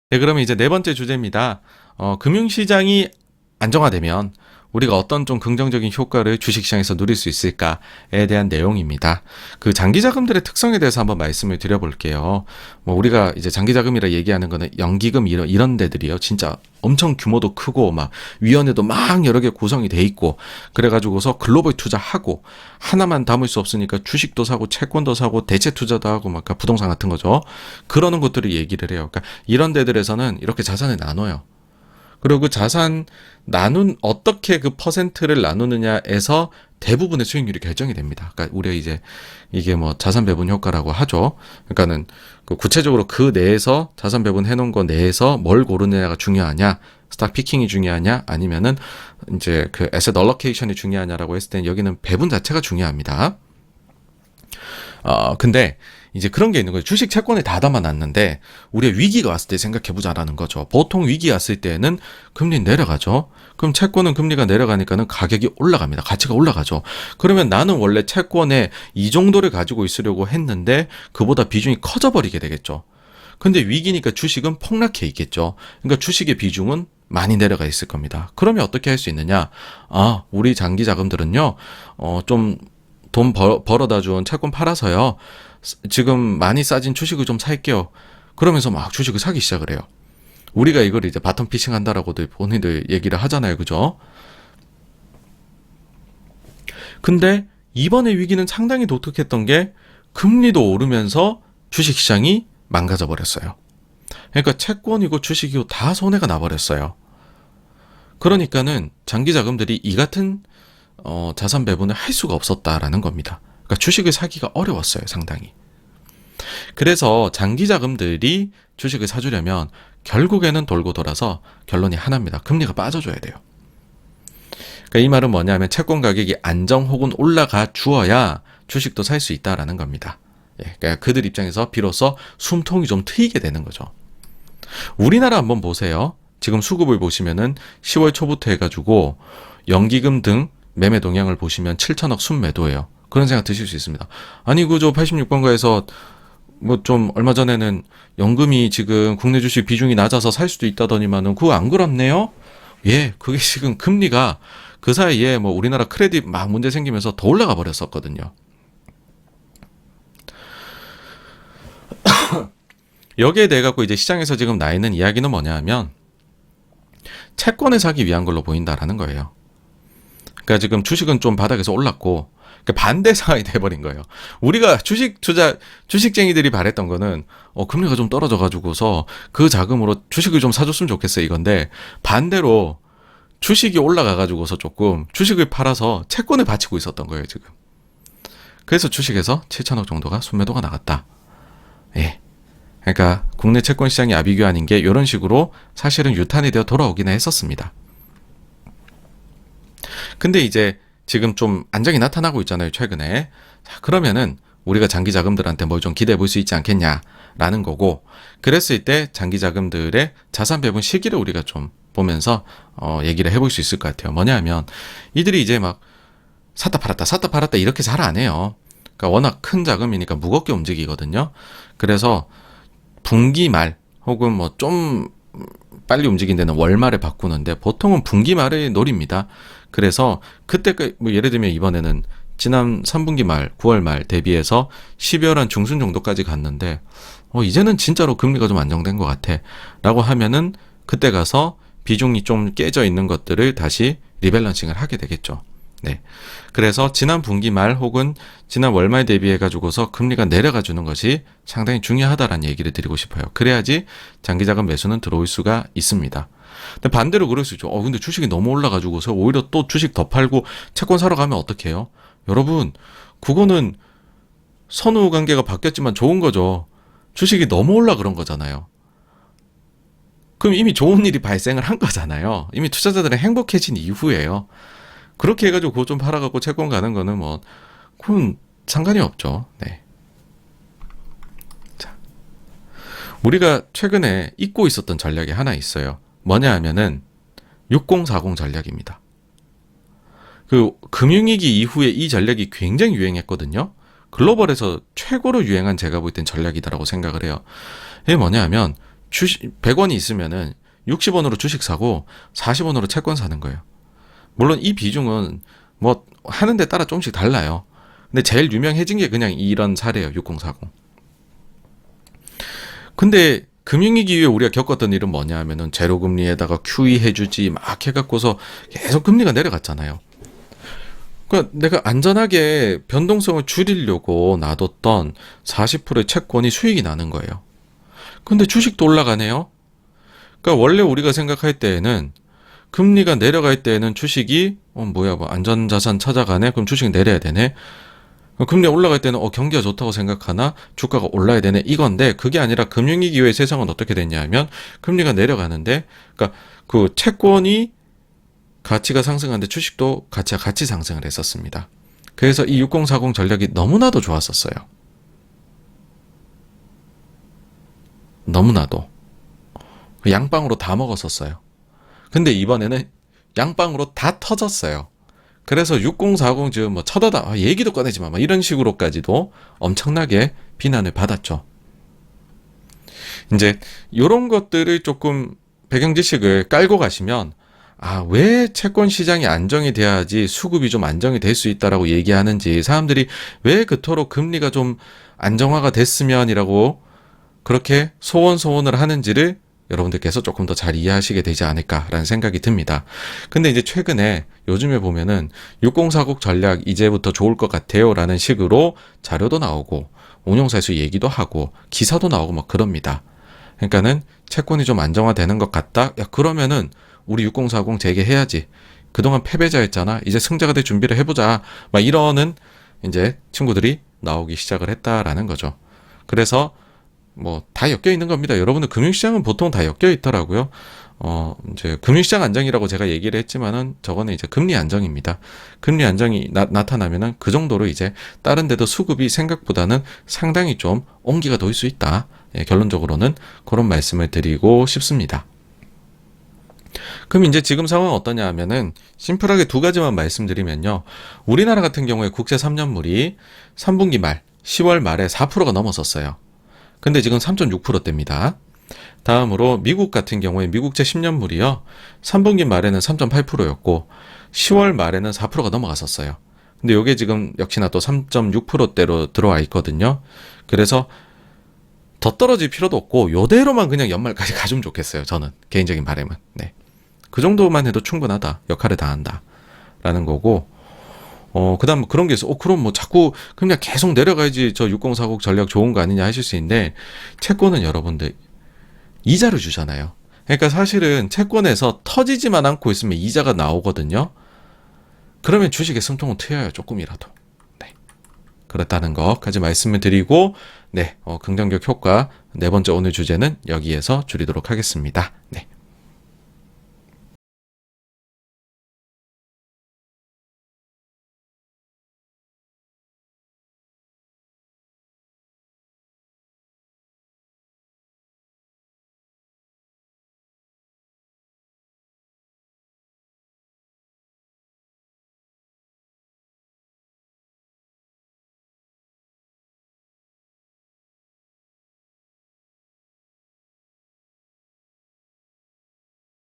네, 그러면 이제 네 번째 주제입니다. 금융시장이 안정화되면 우리가 어떤 좀 긍정적인 효과를 주식시장에서 누릴 수 있을까에 대한 내용입니다. 그 장기자금들의 특성에 대해서 한번 말씀을 드려볼게요. 뭐 우리가 이제 장기자금이라 얘기하는 거는 연기금 이런 데들이요. 진짜 엄청 규모도 크고 막 위원회도 막 여러 개 구성이 돼 있고 그래가지고서 글로벌 투자하고 하나만 담을 수 없으니까 주식도 사고 채권도 사고 대체 투자도 하고 막 부동산 같은 거죠. 그러는 것들을 얘기를 해요. 그러니까 이런 데들에서는 이렇게 자산을 나눠요. 그리고 그 자산 어떻게 그 퍼센트를 나누느냐에서 대부분의 수익률이 결정이 됩니다. 그러니까 우리가 이제 이게 뭐 자산 배분 효과라고 하죠. 그러니까는 그 구체적으로 그 내에서 자산 배분 해놓은 거 내에서 뭘 고르느냐가 중요하냐, 스탁 피킹이 중요하냐, 아니면은 이제 그 에셋 얼로케이션이 중요하냐라고 했을 때는 여기는 배분 자체가 중요합니다. 근데 이제 그런 게 있는 거예요. 주식 채권에 다 담아놨는데 우리가 위기가 왔을 때 생각해보자라는 거죠. 보통 위기 왔을 때는 금리 내려가죠. 그럼 채권은 금리가 내려가니까는 가격이 올라갑니다. 가치가 올라가죠. 그러면 나는 원래 채권에 이 정도를 가지고 있으려고 했는데 그보다 비중이 커져버리게 되겠죠. 근데 위기니까 주식은 폭락해 있겠죠. 그러니까 주식의 비중은 많이 내려가 있을 겁니다. 그러면 어떻게 할 수 있느냐? 우리 장기 자금들은요, 좀 돈 벌어다 준 채권 팔아서요. 지금 많이 싸진 주식을 좀 살게요. 그러면서 막 주식을 사기 시작을 해요. 우리가 이걸 이제 바텀 피싱 한다라고들 본인들 얘기를 하잖아요. 그죠? 근데 이번에 위기는 상당히 독특했던 게 금리도 오르면서 주식시장이 망가져 버렸어요. 그러니까 채권이고 주식이고 다 손해가 나버렸어요. 그러니까는 장기 자금들이 이 같은 자산 배분을 할 수가 없었다라는 겁니다. 그러니까 주식을 사기가 어려웠어요, 상당히. 그래서 장기 자금들이 주식을 사주려면 결국에는 돌고 돌아서 결론이 하나입니다. 금리가 빠져줘야 돼요. 그러니까 이 말은 뭐냐면 채권 가격이 안정 혹은 올라가 주어야 주식도 살 수 있다라는 겁니다. 그러니까 그들 입장에서 비로소 숨통이 좀 트이게 되는 거죠. 우리나라 한번 보세요. 지금 수급을 보시면은 10월 초부터 해가지고 연기금 등 매매 동향을 보시면 7천억 순매도예요. 그런 생각 드실 수 있습니다. 아니 그저 86번가에서 뭐 좀 얼마 전에는 연금이 지금 국내 주식 비중이 낮아서 살 수도 있다더니만은 그거 안 그렇네요? 예, 그게 지금 금리가 그 사이에 뭐 우리나라 크레딧 막 문제 생기면서 더 올라가 버렸었거든요. 여기에 대해 갖고 이제 시장에서 지금 나 있는 이야기는 뭐냐 하면 채권을 사기 위한 걸로 보인다라는 거예요. 그러니까 지금 주식은 좀 바닥에서 올랐고 반대 상황이 돼버린 거예요. 우리가 주식쟁이들이 바랬던 거는 금리가 좀 떨어져가지고서 그 자금으로 주식을 좀 사줬으면 좋겠어요 이건데 반대로 주식이 올라가가지고서 조금 주식을 팔아서 채권을 바치고 있었던 거예요 지금. 그래서 주식에서 7천억 정도가 순매도가 나갔다. 예. 그러니까 국내 채권 시장이 아비규환인 게 이런 식으로 사실은 유탄이 되어 돌아오기는 했었습니다. 근데 이제 지금 좀 안정이 나타나고 있잖아요, 최근에. 자, 그러면은 우리가 장기 자금들한테 뭘 좀 기대해 볼 수 있지 않겠냐라는 거고, 그랬을 때 장기 자금들의 자산 배분 시기를 우리가 좀 보면서 얘기를 해볼 수 있을 것 같아요. 뭐냐 하면 이들이 이제 막 샀다 팔았다 이렇게 잘 안 해요. 그러니까 워낙 큰 자금이니까 무겁게 움직이거든요. 그래서 분기 말 혹은 뭐 좀 빨리 움직인 데는 월말에 바꾸는데 보통은 분기 말을 노립니다. 그래서 그때 뭐 예를 들면 이번에는 지난 3분기 말 9월 말 대비해서 12월 한 중순 정도까지 갔는데 이제는 진짜로 금리가 좀 안정된 것 같아 라고 하면은 그때 가서 비중이 좀 깨져 있는 것들을 다시 리밸런싱을 하게 되겠죠. 네. 그래서 지난 분기 말 혹은 지난 월말 대비해 가지고서 금리가 내려가 주는 것이 상당히 중요하다라는 얘기를 드리고 싶어요. 그래야지 장기자금 매수는 들어올 수가 있습니다. 근데 반대로 그럴 수 있죠. 근데 주식이 너무 올라가지고서 오히려 또 주식 더 팔고 채권 사러 가면 어떡해요? 여러분, 그거는 선후 관계가 바뀌었지만 좋은 거죠. 주식이 너무 올라 그런 거잖아요. 그럼 이미 좋은 일이 발생을 한 거잖아요. 이미 투자자들은 행복해진 이후에요. 그렇게 해가지고 그거 좀 팔아갖고 채권 가는 거는 뭐, 그건 상관이 없죠. 네. 자, 우리가 최근에 잊고 있었던 전략이 하나 있어요. 뭐냐 하면은 6040 전략입니다. 그 금융위기 이후에 이 전략이 굉장히 유행했거든요. 글로벌에서 최고로 유행한 제가 볼 땐 전략이다라고 생각을 해요. 이게 뭐냐 하면 주식 100원이 있으면은 60원으로 주식 사고 40원으로 채권 사는 거예요. 물론 이 비중은 뭐 하는 데 따라 조금씩 달라요. 근데 제일 유명해진 게 그냥 이런 사례예요. 6040. 근데 금융위기 이후에 우리가 겪었던 일은 뭐냐 하면은 제로금리에다가 QE 해주지 막 해갖고서 계속 금리가 내려갔잖아요. 그러니까 내가 안전하게 변동성을 줄이려고 놔뒀던 40%의 채권이 수익이 나는 거예요. 근데 주식도 올라가네요. 그러니까 원래 우리가 생각할 때에는 금리가 내려갈 때에는 주식이 뭐 안전자산 찾아가네? 그럼 주식 내려야 되네? 금리 올라갈 때는 경기가 좋다고 생각하나 주가가 올라야 되네 이건데, 그게 아니라 금융위기 이후의 세상은 어떻게 됐냐 하면 금리가 내려가는데, 그러니까 그 채권이 가치가 상승하는데 주식도 가치가 같이 상승을 했었습니다. 그래서 이 6040 전략이 너무나도 좋았었어요. 너무나도 양빵으로 다 먹었었어요. 근데 이번에는 양빵으로 다 터졌어요. 그래서 6040 지금 뭐 쳐다다 얘기도 꺼내지 마 이런 식으로까지도 엄청나게 비난을 받았죠. 이제 이런 것들을 조금 배경 지식을 깔고 가시면 왜 채권 시장이 안정이 돼야지 수급이 좀 안정이 될 수 있다라고 얘기하는지, 사람들이 왜 그토록 금리가 좀 안정화가 됐으면이라고 그렇게 소원을 하는지를 여러분들께서 조금 더 잘 이해하시게 되지 않을까라는 생각이 듭니다. 근데 이제 최근에 요즘에 보면은 6040 전략 이제부터 좋을 것 같아요 라는 식으로 자료도 나오고 운용사에서 얘기도 하고 기사도 나오고 막 그럽니다. 그러니까는 채권이 좀 안정화되는 것 같다? 그러면은 우리 6040 재개해야지. 그동안 패배자였잖아. 이제 승자가 될 준비를 해보자. 막 이러는 이제 친구들이 나오기 시작을 했다라는 거죠. 그래서 뭐 다 엮여 있는 겁니다. 여러분들 금융시장은 보통 다 엮여 있더라고요. 이제 금융시장 안정이라고 제가 얘기를 했지만은 저거는 이제 금리 안정입니다. 금리 안정이 나타나면은 그 정도로 이제 다른 데도 수급이 생각보다는 상당히 좀 온기가 돌 수 있다. 결론적으로는 그런 말씀을 드리고 싶습니다. 그럼 이제 지금 상황은 어떠냐 하면은 심플하게 두 가지만 말씀드리면요. 우리나라 같은 경우에 국채 3년물이 3분기 말 10월 말에 4%가 넘었었어요. 근데 지금 3.6%대입니다. 다음으로 미국 같은 경우에 미국채 10년물이요. 3분기 말에는 3.8%였고 10월 말에는 4%가 넘어갔었어요. 근데 이게 지금 역시나 또 3.6%대로 들어와 있거든요. 그래서 더 떨어질 필요도 없고 요대로만 그냥 연말까지 가주면 좋겠어요. 저는 개인적인 바람은. 네. 그 정도만 해도 충분하다. 역할을 다 한다. 라는 거고, 그 다음 그런 게 있어. 그럼 뭐 자꾸 그냥 계속 내려가야지 저 6040 전략 좋은 거 아니냐 하실 수 있는데, 채권은 여러분들 이자를 주잖아요. 그러니까 사실은 채권에서 터지지만 않고 있으면 이자가 나오거든요. 그러면 주식의 숨통은 트여요. 조금이라도. 네. 그렇다는 거까지 말씀을 드리고, 네. 긍정적 효과 네 번째 오늘 주제는 여기에서 줄이도록 하겠습니다. 네.